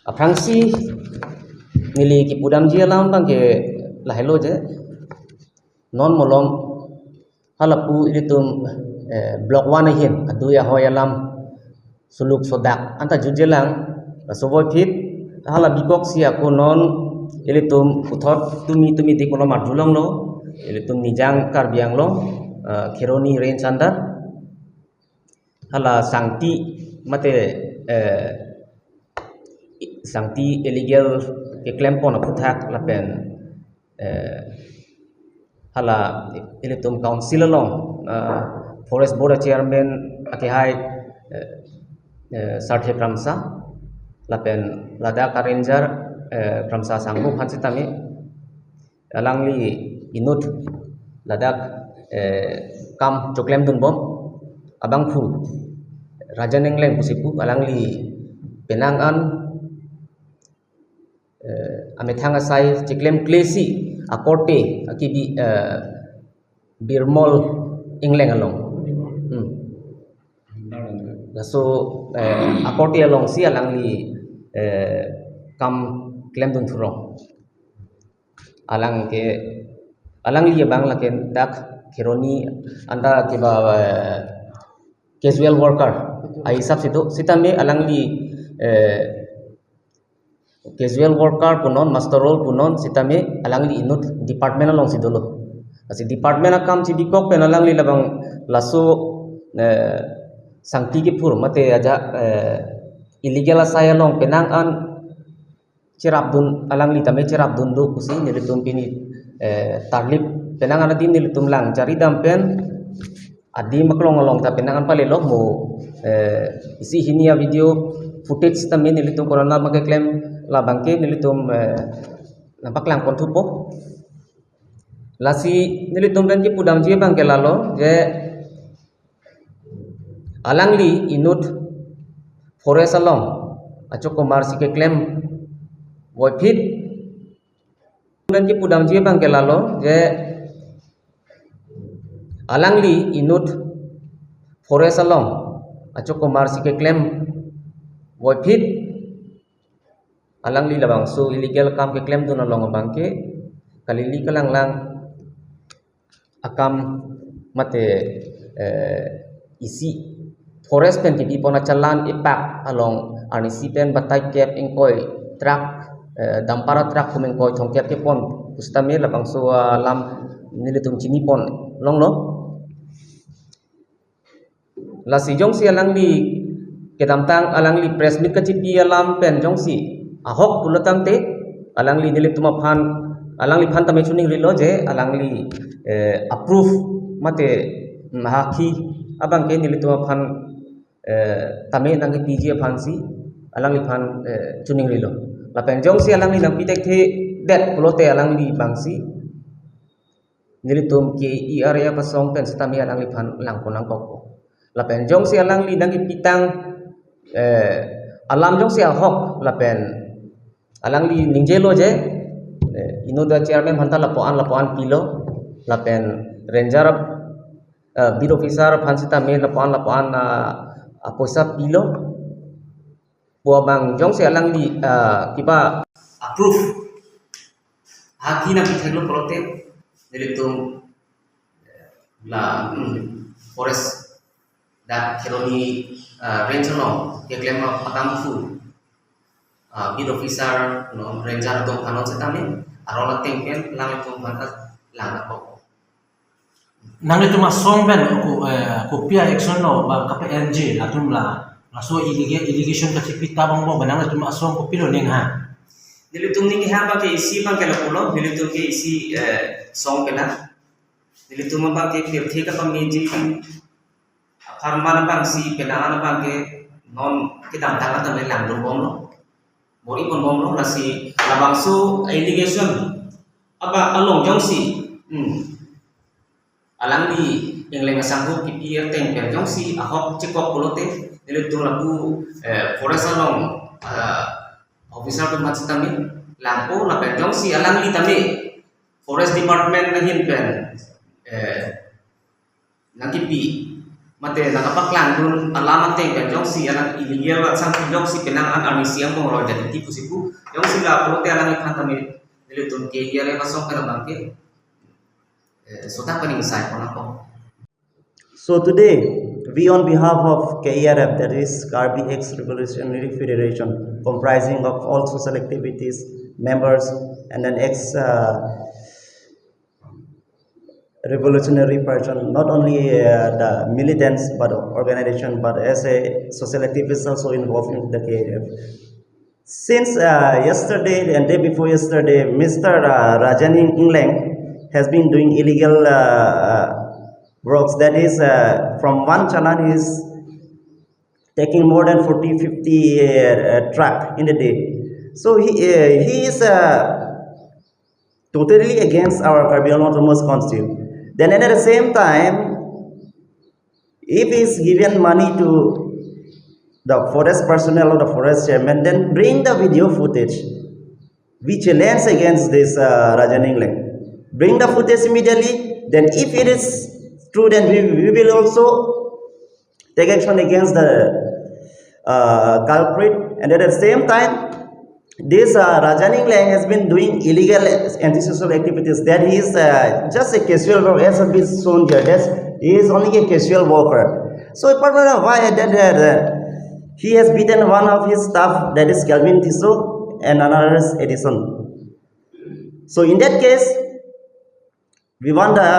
Aprangsi ngili ki pudam jia lam bang ke lahelo je non molom halapu ilitum blok 1 hin adu ya hoya lam suluk sodak anta jujelang soboy phit hala bikok sia ko non ilitum uthot tumi dik mono marjulong lo ilitum nijang kar biang lo khironi rain sandar hala sangti mate sangti illegal ke claim pon aputhak lapen hala ilitum council long forest board chairman ake hai sarthe pramsa lapen lada ka ranger pramsa sangmu phansitami alangli inut ladak kam choklem dun bom abang phu rajanengleng pusipu alangli penangan amethanga sai chiklem klesi akorte akibi birmol ingleng along so akorte along si alangli kam klem dun thurong alangli bangla ken dak khironi anda kiba casual worker ai sab situ sitame alangli casual worker punon master role punon sitame alangli inut department along sidolo asi department akam chibikok pen alangli labang laso sangti ke phur mate aja illegal asai along penang an cirabdun alangli tame cirabdun do kusi nilitum pini tarlip penang an din nilitum lang cari dampen adi maklong along ta penang an pale lo mo isi hinia video footage tame nilitum corona make claim la bangke nilitum nampak lang kon thupo lasi nilitum dan ki pudam je bangke lalo je alangli inut forest along achok kumar sike claim boy phit dan ki pudam je bangke lalo je alangli inut forest along achok kumar sike claim boy phit alangli labang so illegal kam ke claim dun along bangke kalili kalang lang akam mate isi forest pen ki pona chalan ipak along arnisi pen batai cap ingkoi truck dampara truck kumengkoi thongket ke ponustame labang so lam nilitum chini pon long lo la si jong si alangli kedamtang alangli press meet kachipi alam pen jong si ahok pulatang te alangli nilitum phan alangli phan tame chuning rilo je alangli approve mate mahaki abang ke nilitum phan tame nangi pj phan si alangli phan chuning rilo la pen jong si alangli nang pitek the det pulote alangli bangsi nilitum ke area pasong pen stami alangli phan langkonang kok la pen jong si alangli nangi pitang alam jong si ahok la pen alangli ningjelo je inoda chairman bhanta lapoan pilo lapen ranger bid officer phansita me lapoan poisa pilo buabang jong se alangli kiba approve haki na bithaglo prote nilitum la forest da khironi range no ke claim patamfu bid officer no ranger do phanon setame arola tengken lang itu mata lang ako nang itu masong ben ko pia action no ba KPNG latum la laso irrigation ka chipita bang bang nang itu masong ko pilo ning ha nilitum ning ha ba ke isi bang ke lapulo nilitum ke isi song pena nilitum ba ke pirthi ka pamiji farman bang si pena bang ke non kita tanga ta lang do bom no bori pon bom no nasi labangsu allegation aba along jongsi alangli ingleng sanggu kipier teng per jongsi ahok cekok pulote nilitum lapu forest along officer tu macetami lampu la per jongsi alangli tami forest department na hin pen nangkipi mate nakapaklan dun alaman teng ben jong si alang illegal at sang jong si penang an army siang mo ro jadi tipu sipu jong si la pulote alang ikhan tami nilitun ke yare masok kana bangke sota paning sai pona ko. So today, we on behalf of KERF, that is Karbi X Revolutionary Federation, comprising of all social activities, members, and an revolutionary person, not only the militants but organization, but as a social activist also involved in the KERF. Since yesterday and day before yesterday, Mr. Rajan Inglang has been doing illegal works. That is, from one chalan is taking more than 40-50 truck in a day. So he is totally against our Karbi Autonomous Council. Then at the same time, if he is given money to the forest personnel or the forest chairman, then bring the video footage. We challenge against this Rajan Inglang. Bring the footage immediately. Then if it is true, then we will also take action against the culprit. And at the same time, this Rajan Inglang has been doing illegal antisocial activities. That he is just a casual worker, as has been shown here. He is only a casual worker. So why that he has beaten one of his staff, that is Calvin Tissot, and another is Edison. So in that case, we want the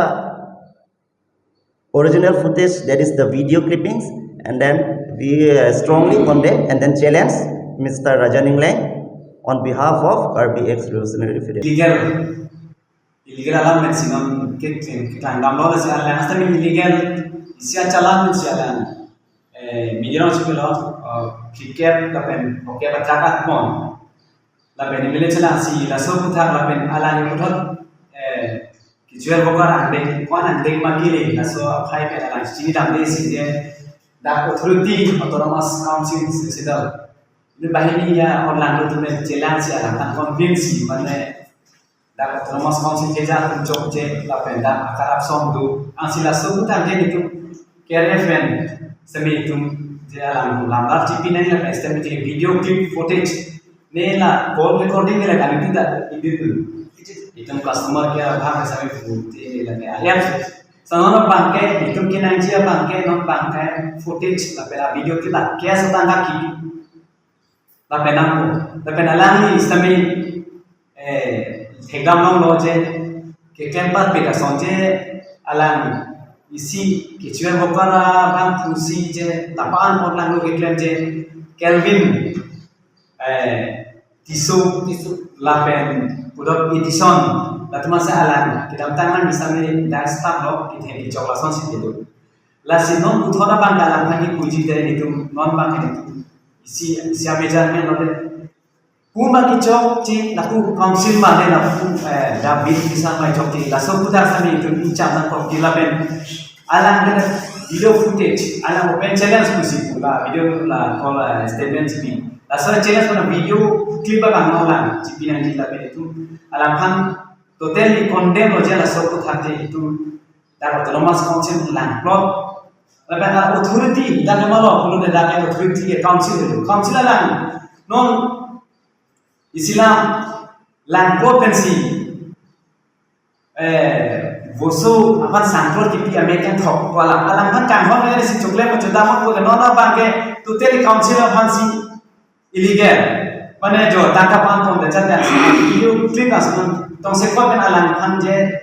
original footage, that is the video clippings, and then we strongly condemn and then challenge Mr. Rajan Inglang on behalf of Karbi X Revolutionary Federation. Illegal alam maximum kita gambar lah sialan, hasta illegal siapa calan sialan, milion sepuluh, tiket lapen, oke bercatat pon, lapen ini celah si langsung putar lapen alam putar, kijual bokar andeng, kuan andeng magile, langsung apa yang alam sini dalam desi je, dah authority autonomous council sedang. Ini bahini ya orang itu menjelang siaran tak konvensi mana dah autonomous council kerja untuk je lapen dah akar absom tu, ansila sebutan je itu KRFN semi itu je alam lambar cipi ni lah estimate video clip footage ni lah call recording ni lah kali tidak itu customer care bahkan sami bukti ni lah ni alias sanono bangke itu kena je bangke non bangke footage lah pera video kita kia setang kaki lah penampu lah penalangi sami hegam long loje ke tempat peka sonje alam isi kicuan bokara bang fusi je tapaan orang lo iklan je Kelvin Tissot lapen pudok Edison latu masa alam kita tangan misalnya dah start lo kita di joglason sih itu lah si non uthoda bang dalam kaki puji dari itu non bang itu isi siapa jalan lo Puma kicok ci laku council mana laku David bisa mai cok ci langsung putar sami itu bincang tentang kilaben alam kita video footage alam open challenge kusi pula video lah call statement cipi langsung challenge pada video clip apa ngolah cipi yang kilaben itu alam kan totally condemn aja langsung putar je itu dapat autonomous council lang plot lepas authority dan malah perlu ada authority council lang non Islam lang potensi voso apa sangkor kipi American thok wala alam kan kan hon si chokle ko choda ko nona bange tu tele council of si illegal mana jo tangka pan ton da chanda video clip asun tong se ko ben alam han je